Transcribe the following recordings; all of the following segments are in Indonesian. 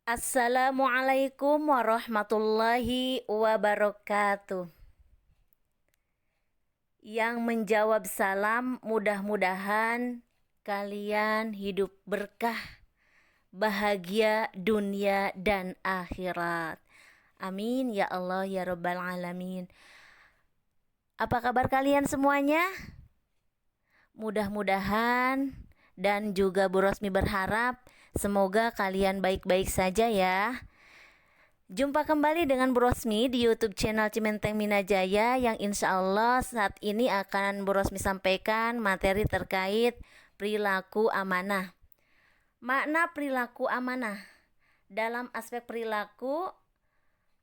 Assalamualaikum warahmatullahi wabarakatuh. Yang menjawab salam, mudah-mudahan kalian hidup berkah, bahagia dunia dan akhirat. Amin ya Allah ya Rabbal Alamin. Apa kabar kalian semuanya? Mudah-mudahan dan juga Bu Rosmi berharap semoga kalian baik-baik saja ya. Jumpa kembali dengan Bu Rosmi di YouTube channel Cimenteng Minajaya yang insya Allah saat ini akan Bu Rosmi sampaikan materi terkait perilaku amanah. Makna perilaku amanah. Dalam aspek perilaku,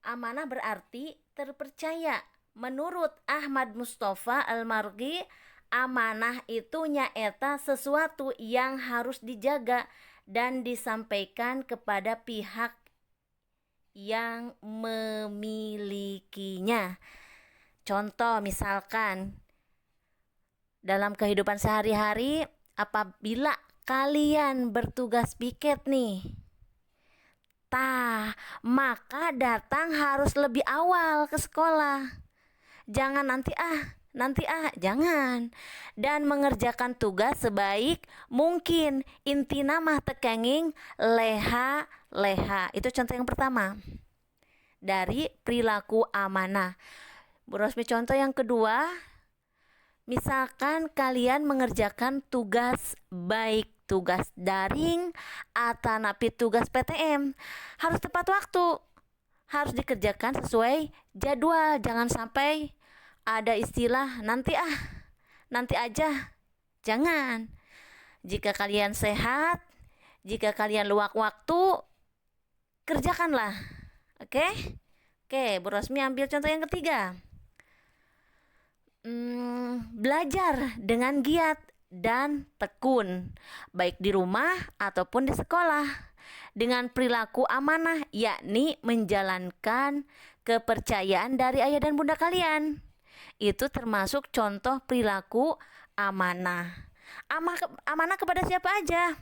amanah berarti terpercaya. Menurut Ahmad Mustafa Al-Marghi, amanah itu nyaeta sesuatu yang harus dijaga dan disampaikan kepada pihak yang memilikinya. Contoh misalkan dalam kehidupan sehari-hari, apabila kalian bertugas piket nih, maka datang harus lebih awal ke sekolah. Jangan nanti jangan. Dan mengerjakan tugas sebaik mungkin. Intina mah tekenging leha. Itu contoh yang pertama dari perilaku amanah. Bu Rosmi, contoh yang kedua, misalkan kalian mengerjakan tugas baik tugas daring atau napi tugas PTM, harus tepat waktu, harus dikerjakan sesuai jadwal. Jangan sampai ada istilah nanti aja. Jangan. Jika kalian sehat, jika kalian luang waktu, kerjakanlah. Oke, Bu Rosmi ambil contoh yang ketiga. Belajar dengan giat dan tekun, baik di rumah ataupun di sekolah, dengan perilaku amanah, yakni menjalankan kepercayaan dari ayah dan bunda kalian. Itu termasuk contoh perilaku amanah. Amanah kepada siapa aja?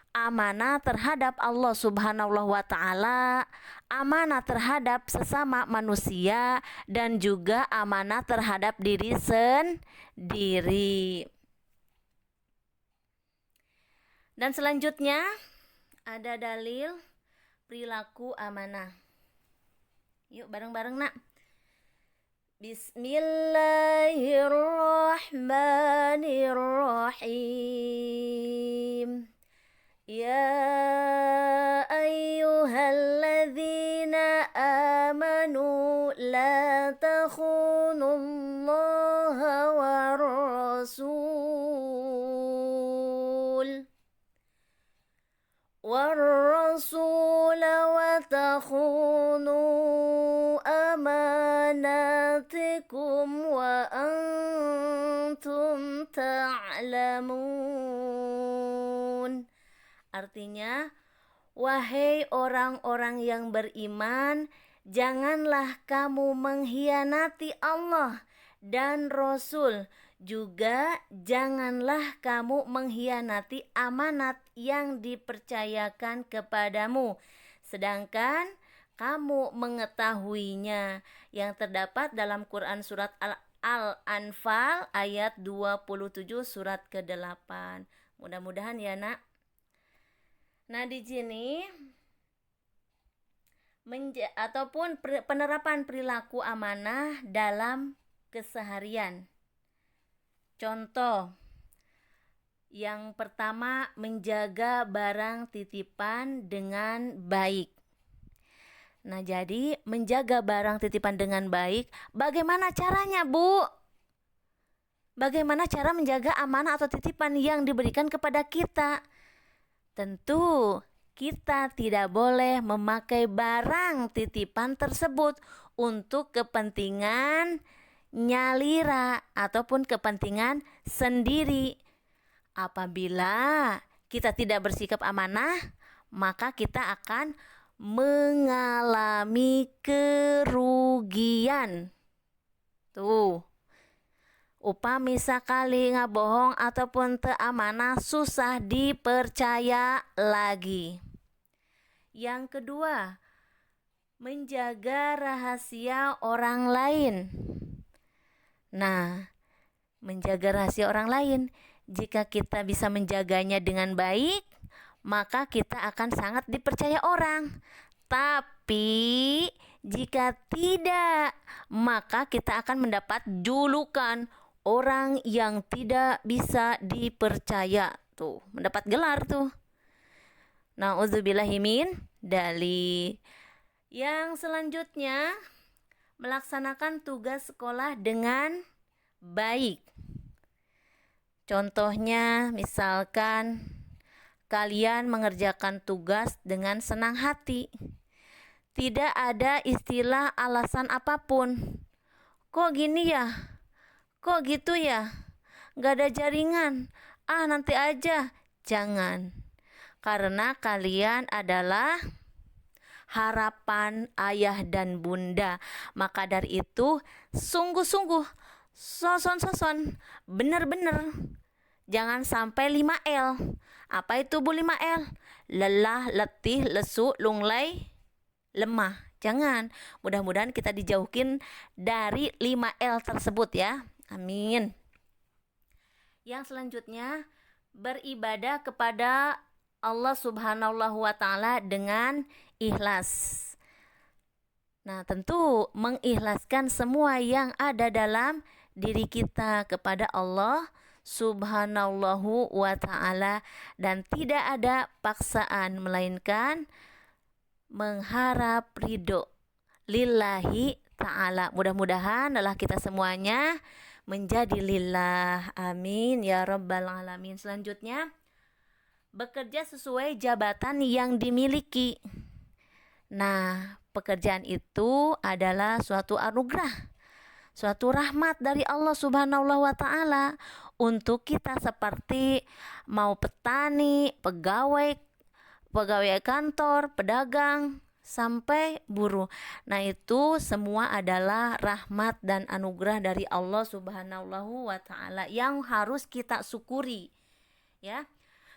Amanah terhadap Allah Subhanahu wa Ta'ala, amanah terhadap sesama manusia, dan juga amanah terhadap diri sendiri. Dan selanjutnya ada dalil perilaku amanah. Yuk bareng-bareng nak. Bismillahirrahmanirrahim. Ya ayyuhalladzina amanu la takhunullaha war rasul wa takhunu amanatikum wa antum ta'lamun. Artinya, wahai orang-orang yang beriman, janganlah kamu mengkhianati Allah dan Rasul. Juga janganlah kamu mengkhianati amanat yang dipercayakan kepadamu, sedangkan kamu mengetahuinya. Yang terdapat dalam Quran surat Al-Anfal ayat 27 surat ke-8. Mudah-mudahan ya nak. Nah di sini ataupun penerapan perilaku amanah dalam keseharian. Contoh yang pertama, menjaga barang titipan dengan baik. Nah jadi menjaga barang titipan dengan baik, bagaimana caranya Bu? Bagaimana cara menjaga amanah atau titipan yang diberikan kepada kita? Tentu kita tidak boleh memakai barang titipan tersebut untuk kepentingan nyalira ataupun kepentingan sendiri. Apabila kita tidak bersikap amanah, maka kita akan mengalami kerugian. Tuh, upami sakali ngabohong ataupun teu amanah, susah dipercaya lagi. Yang kedua, menjaga rahasia orang lain. Nah, menjaga rahasia orang lain, jika kita bisa menjaganya dengan baik, maka kita akan sangat dipercaya orang. Tapi jika tidak, maka kita akan mendapat julukan orang yang tidak bisa dipercaya. Tuh, mendapat gelar tuh. Nauzubillahimin dalik. Yang selanjutnya, melaksanakan tugas sekolah dengan baik. Contohnya, misalkan kalian mengerjakan tugas dengan senang hati. Tidak ada istilah alasan apapun. Kok gini ya? Kok gitu ya? Gak ada jaringan. Nanti aja. Jangan. Karena kalian adalah harapan ayah dan bunda. Maka dari itu, sungguh-sungguh, soson-soson, bener-bener. Jangan sampai 5L. Apa itu Bu 5L? Lelah, letih, lesu, lunglai, lemah. Jangan. Mudah-mudahan kita dijauhin dari 5L tersebut ya. Amin. Yang selanjutnya, beribadah kepada Allah Subhanahu wa Ta'ala dengan ikhlas. Nah, tentu mengikhlaskan semua yang ada dalam diri kita kepada Allah Subhanahu wa Ta'ala, dan tidak ada paksaan melainkan mengharap ridho lillahi ta'ala. Mudah-mudahan adalah kita semuanya menjadi lillah. Amin ya rabbal alamin. Selanjutnya, bekerja sesuai jabatan yang dimiliki. Nah, pekerjaan itu adalah suatu anugerah, suatu rahmat dari Allah Subhanahu wa Ta'ala untuk kita, seperti mau petani, pegawai kantor, pedagang, sampai buruh. Nah, itu semua adalah rahmat dan anugerah dari Allah Subhanahu wa Ta'ala yang harus kita syukuri ya.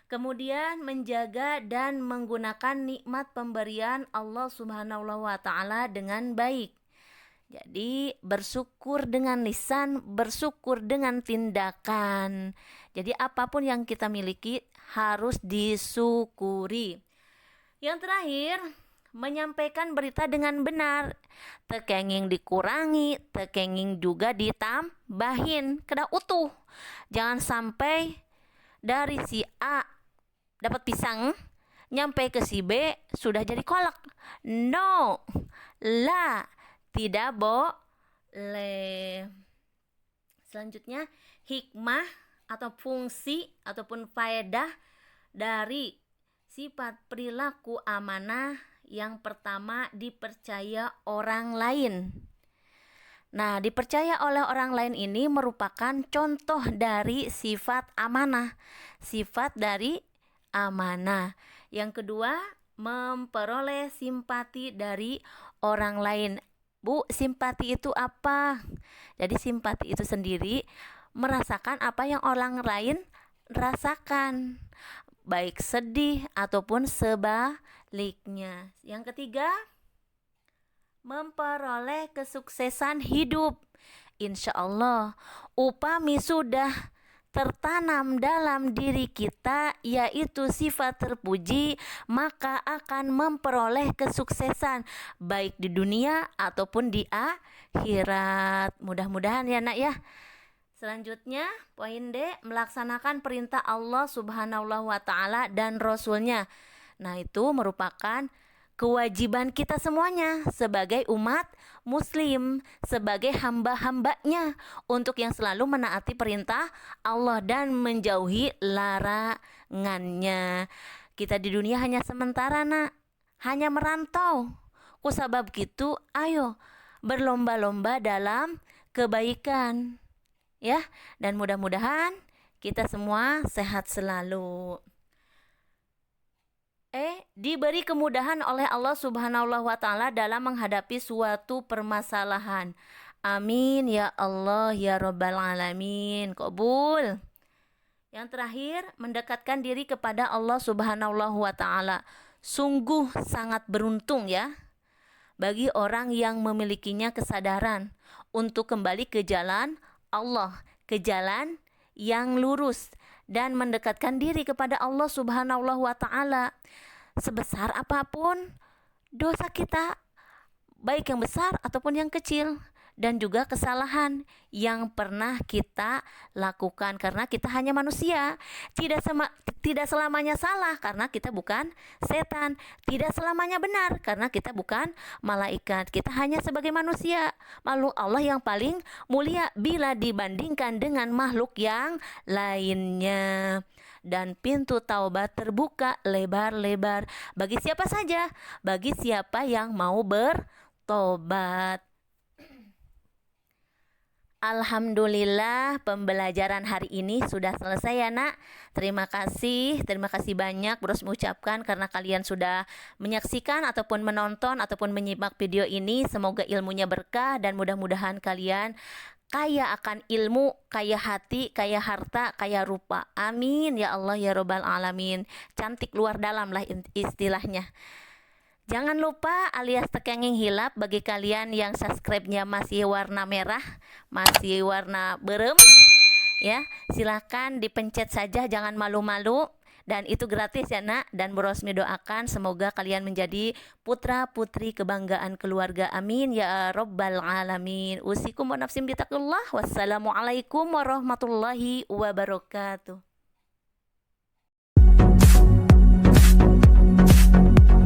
Kemudian menjaga dan menggunakan nikmat pemberian Allah Subhanahu wa Ta'ala dengan baik. Jadi bersyukur dengan lisan, bersyukur dengan tindakan. Jadi apapun yang kita miliki harus disyukuri. Yang terakhir, menyampaikan berita dengan benar. Tekenging dikurangi, tekenging juga ditambahin, kena utuh. Jangan sampai dari si A dapat pisang, nyampe ke si B sudah jadi kolak. No, la, tidak boleh. Selanjutnya, hikmah atau fungsi ataupun faedah dari sifat perilaku amanah. Yang pertama, dipercaya orang lain. Nah, dipercaya oleh orang lain ini merupakan contoh dari sifat amanah, sifat dari amanah. Yang kedua, memperoleh simpati dari orang lain. Bu, simpati itu apa? Jadi simpati itu sendiri merasakan apa yang orang lain rasakan, baik sedih ataupun sebaliknya. Yang ketiga, memperoleh kesuksesan hidup. Insya Allah, upami sudah tertanam dalam diri kita, yaitu sifat terpuji, maka akan memperoleh kesuksesan baik di dunia ataupun di akhirat. Mudah-mudahan ya nak ya. Selanjutnya, poin D, melaksanakan perintah Allah Subhanahu wa Ta'ala dan Rasulnya. Nah, itu merupakan kewajiban kita semuanya sebagai umat muslim, sebagai hamba-hambanya, untuk yang selalu menaati perintah Allah dan menjauhi larangannya. Kita di dunia hanya sementara nak, hanya merantau. Kusabab gitu, ayo berlomba-lomba dalam kebaikan ya, dan mudah-mudahan kita semua sehat selalu. Diberi kemudahan oleh Allah Subhanahu wa Ta'ala dalam menghadapi suatu permasalahan. Amin ya Allah ya Rabbal Alamin. Qabul. Yang terakhir, mendekatkan diri kepada Allah Subhanahu wa Ta'ala. Sungguh sangat beruntung ya bagi orang yang memilikinya kesadaran untuk kembali ke jalan Allah, ke jalan yang lurus dan mendekatkan diri kepada Allah Subhanahu wa taala. Sebesar apapun dosa kita, baik yang besar ataupun yang kecil, dan juga kesalahan yang pernah kita lakukan, karena kita hanya manusia. Tidak selamanya salah karena kita bukan setan, tidak selamanya benar karena kita bukan malaikat. Kita hanya sebagai manusia, makhluk Allah yang paling mulia bila dibandingkan dengan makhluk yang lainnya. Dan pintu taubat terbuka lebar-lebar bagi siapa saja, bagi siapa yang mau bertobat. Alhamdulillah, pembelajaran hari ini sudah selesai ya nak. Terima kasih banyak Bros mengucapkan karena kalian sudah menyaksikan ataupun menonton ataupun menyimak video ini. Semoga ilmunya berkah dan mudah-mudahan kalian kaya akan ilmu, kaya hati, kaya harta, kaya rupa. Amin ya Allah ya Robbal Alamin. Cantik luar dalam lah istilahnya. Jangan lupa alias tekenging hilap bagi kalian yang subscribe-nya masih warna merah, masih warna berem, ya silahkan dipencet saja, jangan malu-malu, dan itu gratis ya nak. Dan Bu Rosmi doakan semoga kalian menjadi putra putri kebanggaan keluarga, amin ya Robbal Alamin. Usikum wa nafsim bitaqullah. Wassalamualaikum warahmatullahi wabarakatuh.